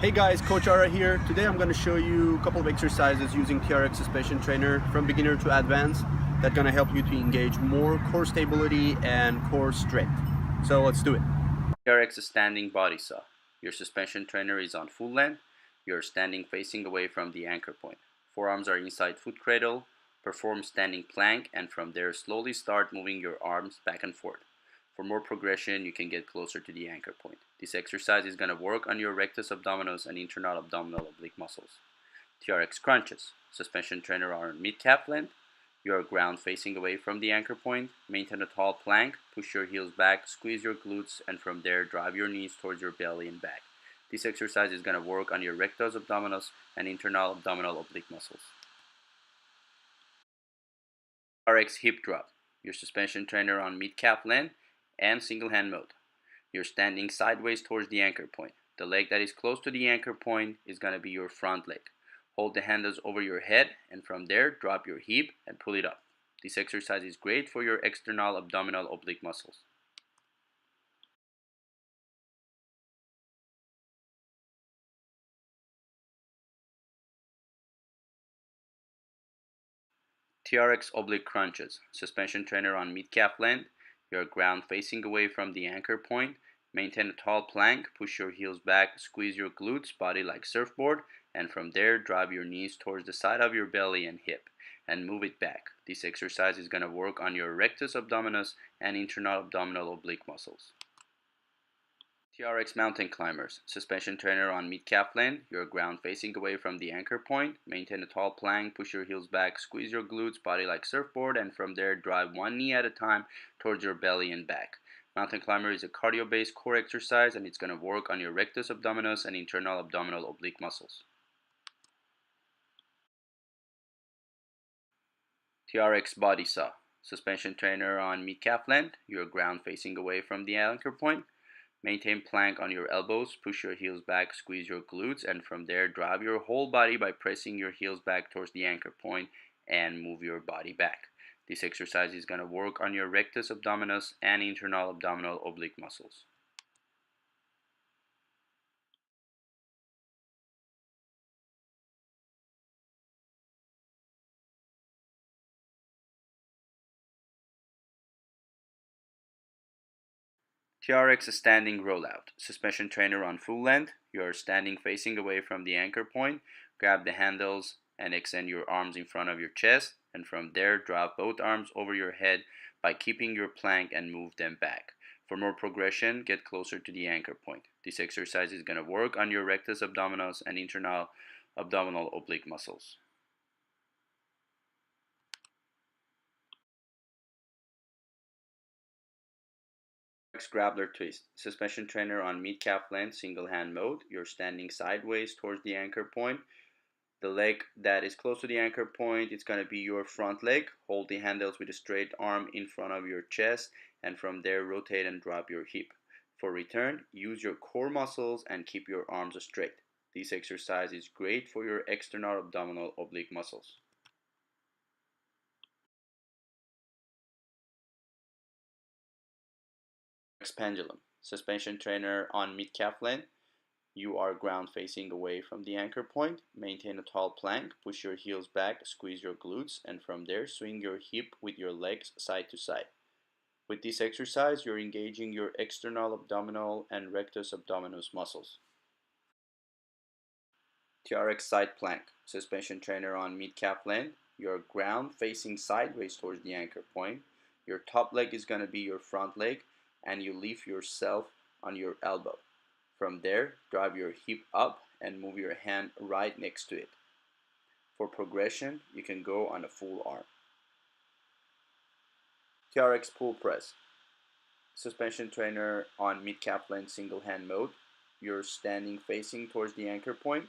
Hey guys, Coach Ara here. Today I'm going to show you a couple of exercises using TRX Suspension Trainer from beginner to advanced that's going to help you to engage more core stability and core strength. So let's do it. TRX Standing Body Saw. Your suspension trainer is on full length. You're standing facing away from the anchor point. Forearms are inside foot cradle. Perform standing plank and from there slowly start moving your arms back and forth. For more progression, you can get closer to the anchor point. This exercise is going to work on your rectus abdominis and internal abdominal oblique muscles. TRX Crunches. Suspension trainer on mid-calf length. You are ground facing away from the anchor point. Maintain a tall plank. Push your heels back. Squeeze your glutes and from there drive your knees towards your belly and back. This exercise is going to work on your rectus abdominis and internal abdominal oblique muscles. TRX Hip Drop. Your suspension trainer on mid-calf length and single hand mode. You're standing sideways towards the anchor point. The leg that is close to the anchor point is going to be your front leg. Hold the handles over your head and from there drop your hip and pull it up. This exercise is great for your external abdominal oblique muscles. TRX Oblique Crunches. Suspension trainer on mid-calf length. You're ground facing away from the anchor point. Maintain a tall plank. Push your heels back. Squeeze your glutes, body like surfboard. And from there, drive your knees towards the side of your belly and hip. And move it back. This exercise is going to work on your rectus abdominis and internal abdominal oblique muscles. TRX Mountain Climbers. Suspension trainer on mid-calf length. You're ground facing away from the anchor point. Maintain a tall plank. Push your heels back. Squeeze your glutes, body like surfboard. And from there, drive one knee at a time towards your belly and back. Mountain Climber is a cardio-based core exercise and it's going to work on your rectus abdominis and internal abdominal oblique muscles. TRX Body Saw. Suspension trainer on mid-calf length. You're ground facing away from the anchor point. Maintain plank on your elbows, push your heels back, squeeze your glutes, and from there drive your whole body by pressing your heels back towards the anchor point and move your body back. This exercise is going to work on your rectus abdominis and internal abdominal oblique muscles. TRX Standing Rollout. Suspension trainer on full length. You are standing facing away from the anchor point. Grab the handles and extend your arms in front of your chest. And from there, drop both arms over your head by keeping your plank and move them back. For more progression, get closer to the anchor point. This exercise is going to work on your rectus abdominis and internal abdominal oblique muscles. Grappler twist. Suspension trainer on mid-calf length, single hand mode. You're standing sideways towards the anchor point. The leg that is close to the anchor point, it's going to be your front leg. Hold the handles with a straight arm in front of your chest and from there rotate and drop your hip. For return, use your core muscles and keep your arms straight. This exercise is great for your external abdominal oblique muscles. Pendulum. Suspension trainer on mid-calf length. You are ground facing away from the anchor point. Maintain a tall plank. Push your heels back. Squeeze your glutes. And from there, swing your hip with your legs side to side. With this exercise, you're engaging your external abdominal and rectus abdominis muscles. TRX Side Plank. Suspension trainer on mid-calf length. You're ground facing sideways towards the anchor point. Your top leg is going to be your front leg and you lift yourself on your elbow. From there, drive your hip up and move your hand right next to it. For progression, you can go on a full arm. TRX Pull Press. Suspension trainer on mid-calf length single hand mode. You're standing facing towards the anchor point.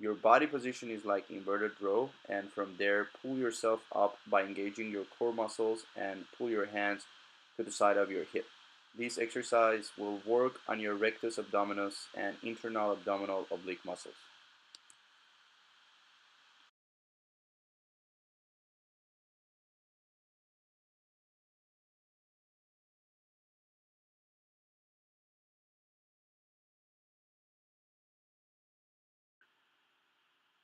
Your body position is like inverted row and from there pull yourself up by engaging your core muscles and pull your hands to the side of your hip. This exercise will work on your rectus abdominis and internal abdominal oblique muscles.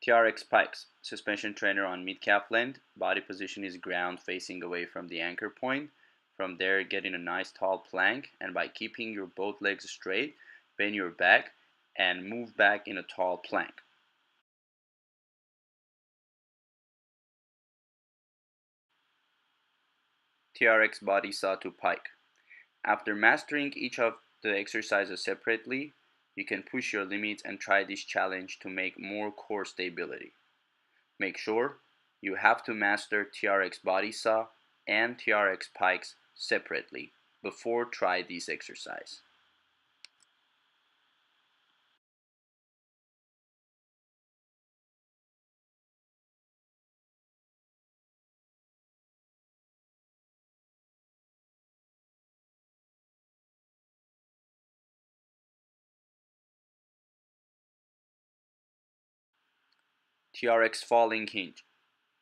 TRX Pikes, suspension trainer on mid-calf length. Body position is ground facing away from the anchor point. From there, get in a nice tall plank, and by keeping your both legs straight, bend your back and move back in a tall plank. TRX Body Saw to Pike. After mastering each of the exercises separately, you can push your limits and try this challenge to make more core stability. Make sure you have to master TRX Body Saw and TRX Pikes separately before try this exercise. TRX Falling Hinge,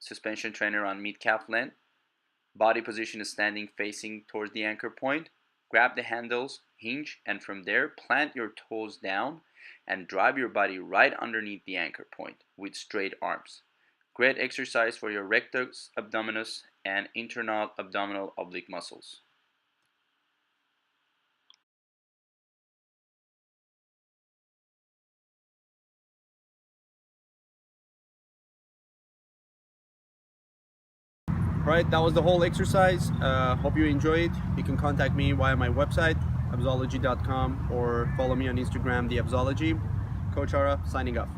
suspension trainer on mid-calf length. Body position is standing facing towards the anchor point. Grab the handles, hinge, and from there plant your toes down and drive your body right underneath the anchor point with straight arms. Great exercise for your rectus abdominis and internal abdominal oblique muscles. Right, that was the whole exercise. Hope you enjoyed. You can contact me via my website, absology.com, or follow me on Instagram, the Absology. Coach Ara, signing off.